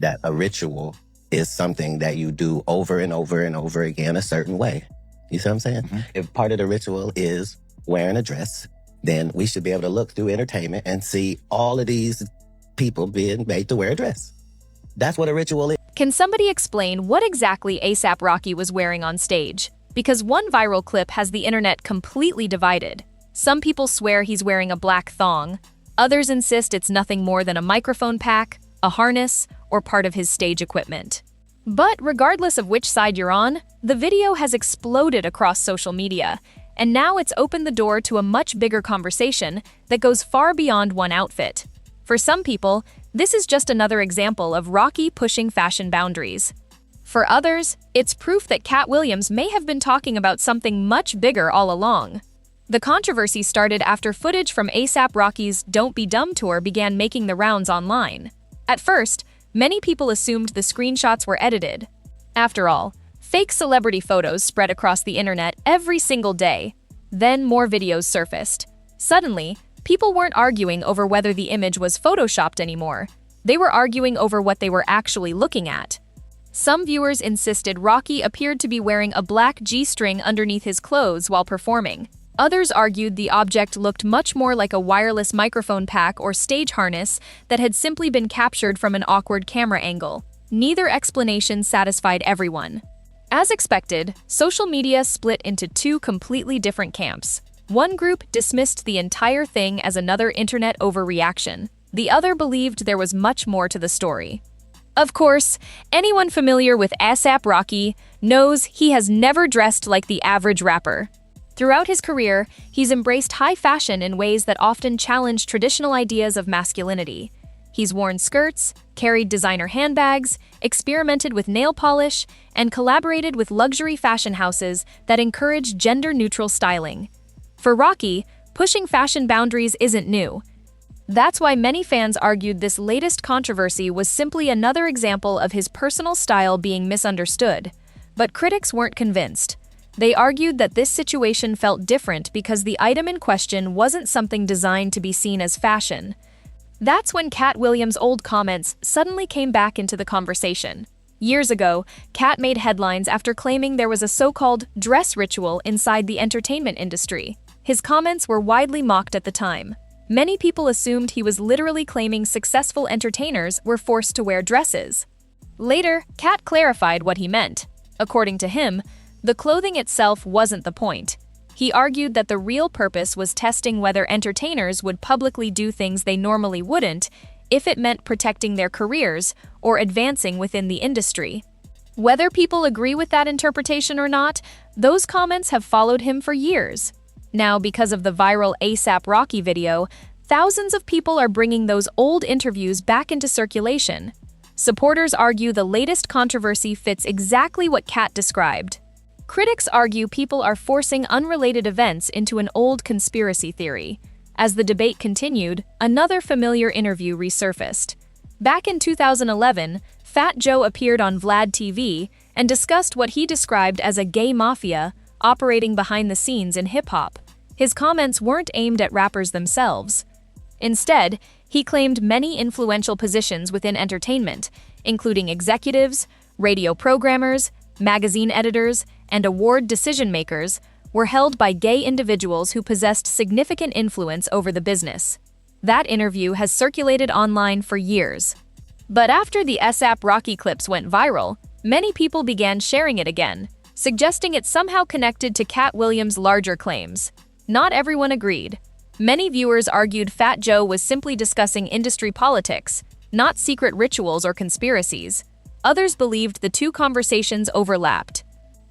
that a ritual is something that you do over and over and over again a certain way. You see what I'm saying? If part of the ritual is wearing a dress, then we should be able to look through entertainment and see all of these people being made to wear a dress. That's what a ritual is. Can somebody explain what exactly A$AP Rocky was wearing on stage? Because one viral clip has the internet completely divided. Some people swear he's wearing a black thong. Others insist it's nothing more than a microphone pack, a harness, or part of his stage equipment. But regardless of which side you're on, the video has exploded across social media, and now it's opened the door to a much bigger conversation that goes far beyond one outfit. For some people, this is just another example of Rocky pushing fashion boundaries. For others, it's proof that Katt Williams may have been talking about something much bigger all along. The controversy started after footage from A$AP Rocky's Don't Be Dumb tour began making the rounds online. At first, many people assumed the screenshots were edited. After all, fake celebrity photos spread across the internet every single day. Then more videos surfaced. Suddenly, people weren't arguing over whether the image was photoshopped anymore. They were arguing over what they were actually looking at. Some viewers insisted Rocky appeared to be wearing a black G-string underneath his clothes while performing. Others argued the object looked much more like a wireless microphone pack or stage harness that had simply been captured from an awkward camera angle. Neither explanation satisfied everyone. As expected, social media split into two completely different camps. One group dismissed the entire thing as another internet overreaction. The other believed there was much more to the story. Of course, anyone familiar with A$AP Rocky knows he has never dressed like the average rapper. Throughout his career, he's embraced high fashion in ways that often challenge traditional ideas of masculinity. He's worn skirts, carried designer handbags, experimented with nail polish, and collaborated with luxury fashion houses that encourage gender-neutral styling. For Rocky, pushing fashion boundaries isn't new. That's why many fans argued this latest controversy was simply another example of his personal style being misunderstood. But critics weren't convinced. They argued that this situation felt different because the item in question wasn't something designed to be seen as fashion. That's when Katt Williams' old comments suddenly came back into the conversation. Years ago, Katt made headlines after claiming there was a so-called dress ritual inside the entertainment industry. His comments were widely mocked at the time. Many people assumed he was literally claiming successful entertainers were forced to wear dresses. Later, Katt clarified what he meant. According to him, the clothing itself wasn't the point. He argued that the real purpose was testing whether entertainers would publicly do things they normally wouldn't if it meant protecting their careers or advancing within the industry. Whether people agree with that interpretation or not, those comments have followed him for years. Now, because of the viral A$AP Rocky video, thousands of people are bringing those old interviews back into circulation. Supporters argue the latest controversy fits exactly what Katt described. Critics argue people are forcing unrelated events into an old conspiracy theory. As the debate continued, another familiar interview resurfaced. Back in 2011, Fat Joe appeared on Vlad TV and discussed what he described as a gay mafia operating behind the scenes in hip-hop. His comments weren't aimed at rappers themselves. Instead, he claimed many influential positions within entertainment, including executives, radio programmers, magazine editors, and award decision-makers, were held by gay individuals who possessed significant influence over the business. That interview has circulated online for years. But after the A$AP Rocky clips went viral, many people began sharing it again, suggesting it somehow connected to Katt Williams' larger claims. Not everyone agreed. Many viewers argued Fat Joe was simply discussing industry politics, not secret rituals or conspiracies. Others believed the two conversations overlapped.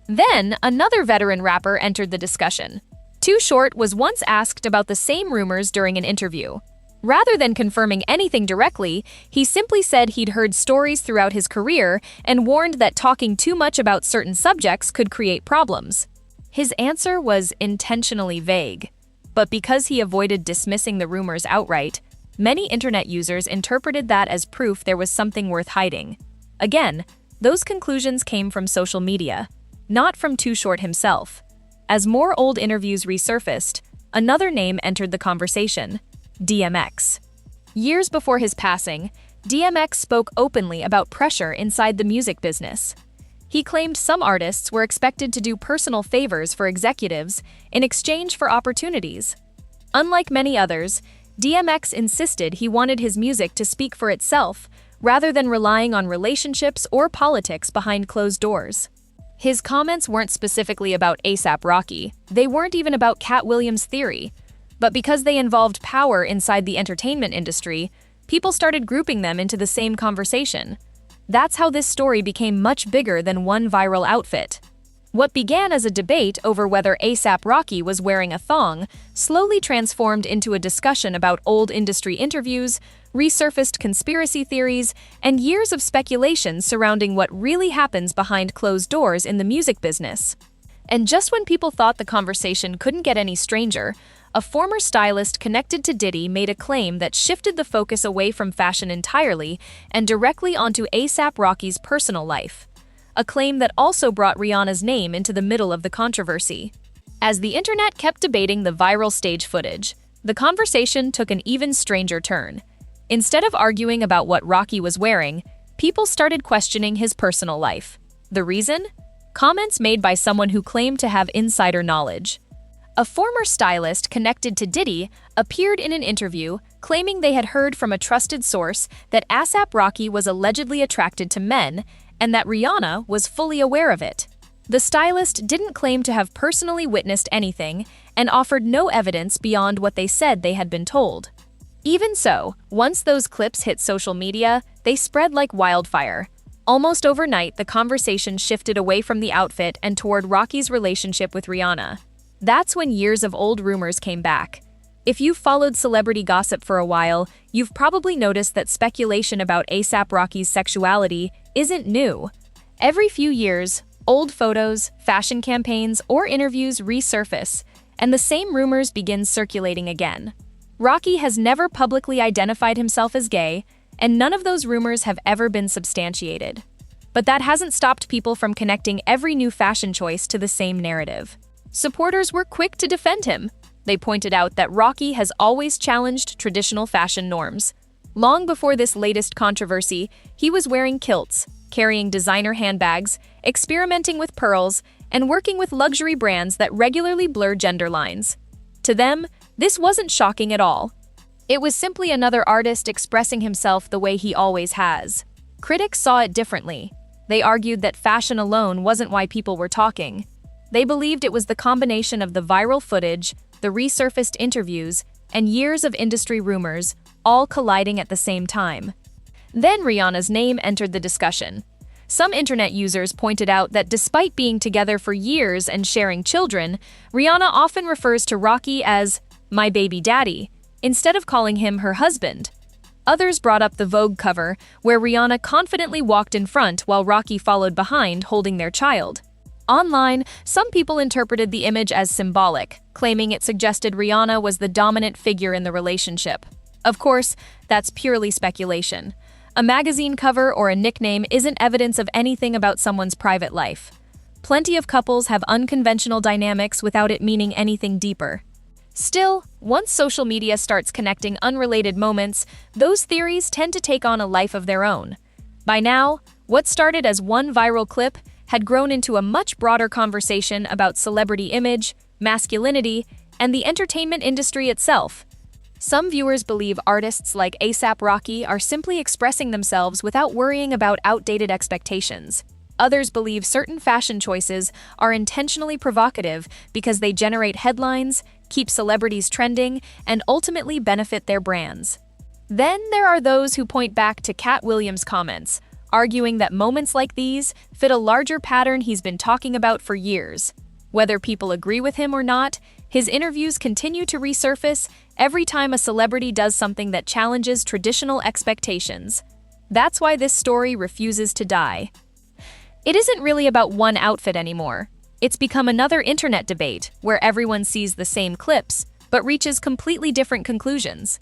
Then, another veteran rapper entered the discussion. Too Short was once asked about the same rumors during an interview. Rather than confirming anything directly, he simply said he'd heard stories throughout his career and warned that talking too much about certain subjects could create problems. His answer was intentionally vague. But because he avoided dismissing the rumors outright, many internet users interpreted that as proof there was something worth hiding. Again, those conclusions came from social media, not from Too Short himself. As more old interviews resurfaced, another name entered the conversation: DMX. Years before his passing, DMX spoke openly about pressure inside the music business. He claimed some artists were expected to do personal favors for executives in exchange for opportunities. Unlike many others, DMX insisted he wanted his music to speak for itself rather than relying on relationships or politics behind closed doors. His comments weren't specifically about A$AP Rocky, they weren't even about Katt Williams' theory, but because they involved power inside the entertainment industry, people started grouping them into the same conversation. That's how this story became much bigger than one viral outfit. What began as a debate over whether A$AP Rocky was wearing a thong slowly transformed into a discussion about old industry interviews, resurfaced conspiracy theories, and years of speculation surrounding what really happens behind closed doors in the music business. And just when people thought the conversation couldn't get any stranger, a former stylist connected to Diddy made a claim that shifted the focus away from fashion entirely and directly onto A$AP Rocky's personal life. A claim that also brought Rihanna's name into the middle of the controversy. As the internet kept debating the viral stage footage, the conversation took an even stranger turn. Instead of arguing about what Rocky was wearing, people started questioning his personal life. The reason? Comments made by someone who claimed to have insider knowledge. A former stylist connected to Diddy appeared in an interview claiming they had heard from a trusted source that A$AP Rocky was allegedly attracted to men and that Rihanna was fully aware of it. The stylist didn't claim to have personally witnessed anything and offered no evidence beyond what they said they had been told. Even so, once those clips hit social media, they spread like wildfire. Almost overnight, the conversation shifted away from the outfit and toward Rocky's relationship with Rihanna. That's when years of old rumors came back. If you've followed celebrity gossip for a while, you've probably noticed that speculation about A$AP Rocky's sexuality isn't new. Every few years, old photos, fashion campaigns, or interviews resurface, and the same rumors begin circulating again. Rocky has never publicly identified himself as gay, and none of those rumors have ever been substantiated. But that hasn't stopped people from connecting every new fashion choice to the same narrative. Supporters were quick to defend him. They pointed out that Rocky has always challenged traditional fashion norms. Long before this latest controversy, he was wearing kilts, carrying designer handbags, experimenting with pearls, and working with luxury brands that regularly blur gender lines. To them, this wasn't shocking at all. It was simply another artist expressing himself the way he always has. Critics saw it differently. They argued that fashion alone wasn't why people were talking. They believed it was the combination of the viral footage, the resurfaced interviews, and years of industry rumors, all colliding at the same time. Then Rihanna's name entered the discussion. Some internet users pointed out that despite being together for years and sharing children, Rihanna often refers to Rocky as "my baby daddy," instead of calling him her husband. Others brought up the Vogue cover, where Rihanna confidently walked in front while Rocky followed behind holding their child. Online, some people interpreted the image as symbolic, claiming it suggested Rihanna was the dominant figure in the relationship. Of course, that's purely speculation. A magazine cover or a nickname isn't evidence of anything about someone's private life. Plenty of couples have unconventional dynamics without it meaning anything deeper. Still, once social media starts connecting unrelated moments, those theories tend to take on a life of their own. By now, what started as one viral clip had grown into a much broader conversation about celebrity image, masculinity, and the entertainment industry itself. Some viewers believe artists like A$AP Rocky are simply expressing themselves without worrying about outdated expectations. Others believe certain fashion choices are intentionally provocative because they generate headlines, keep celebrities trending, and ultimately benefit their brands. Then there are those who point back to Katt Williams' comments, arguing that moments like these fit a larger pattern he's been talking about for years. Whether people agree with him or not, his interviews continue to resurface every time a celebrity does something that challenges traditional expectations. That's why this story refuses to die. It isn't really about one outfit anymore. It's become another internet debate where everyone sees the same clips, but reaches completely different conclusions.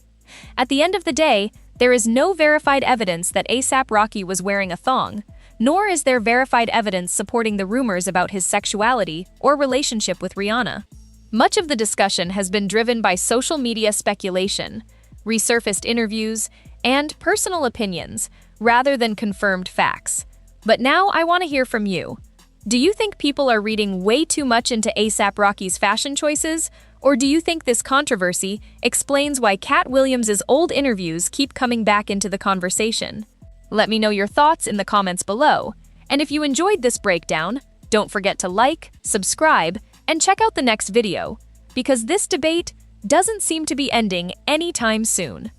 At the end of the day, there is no verified evidence that A$AP Rocky was wearing a thong, nor is there verified evidence supporting the rumors about his sexuality or relationship with Rihanna. Much of the discussion has been driven by social media speculation. resurfaced interviews, and personal opinions, rather than confirmed facts. But now I want to hear from you. Do you think people are reading way too much into A$AP Rocky's fashion choices? Or do you think this controversy explains why Katt Williams' old interviews keep coming back into the conversation? Let me know your thoughts in the comments below. And if you enjoyed this breakdown, don't forget to like, subscribe, and check out the next video, because this debate doesn't seem to be ending anytime soon.